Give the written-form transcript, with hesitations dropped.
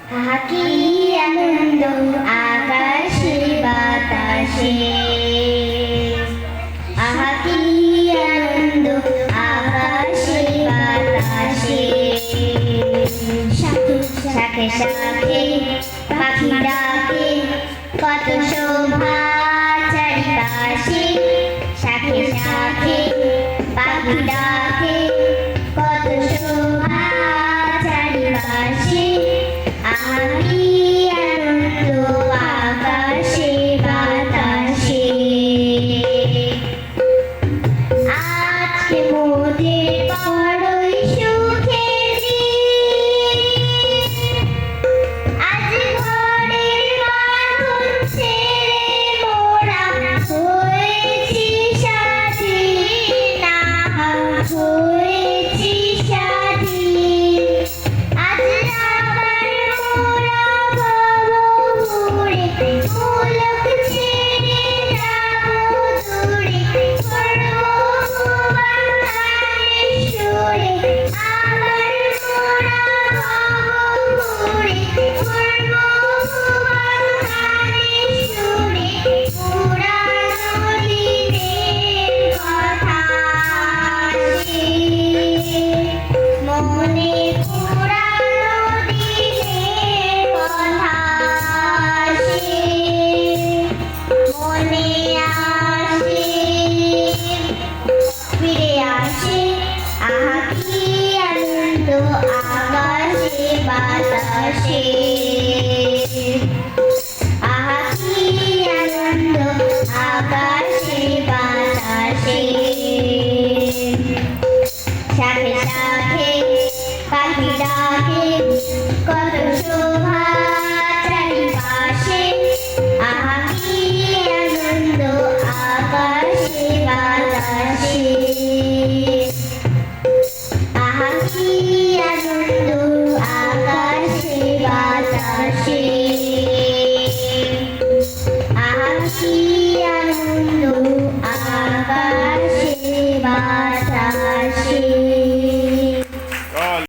আহা কি আনন্দ আকাশে বাতাসে, আহা কি আনন্দ আকাশে বাতাসে। শাখে শাখে পাখি ডাকে, কত শোভা চারিপাশে। শাখে শাখে পাখি ডাকে, কত শোভা চারিপাশে। আহা কি আনন্দ আকাশে বাতাসে। আজকে মোদের বড়ই সুখের দিন, আজ ঘরের বাঁধন ছেড়ে মোরা হয়েছি স্বাধীন, আহা হয়েছি স্বাধীন। আজ আবার মোরা ভব ঘুরে, মুলক ছেড়ে যাব দূরে। করব বাংলার সুরে, আবার মোরা ভব ঘুরে। করব বাংলার সুরে, পুরানো দিনের কথা আসে মনে, পুরানো দিনের কথা আসে মনে। আসে ফিরে আসে, আহা কি আনন্দ আকাশে বাতাসে। আহা কি আনন্দ আকাশে বাতাসে। শাখে শাখে পাখি ডাকে, কত শোভা চারিপাশে। আহা কি আনন্দ আকাশে বাতাসে। আহা কি আনন্দ আকাশে বাতাসে। আহা কি আনন্দ আকাশে বাতাসে।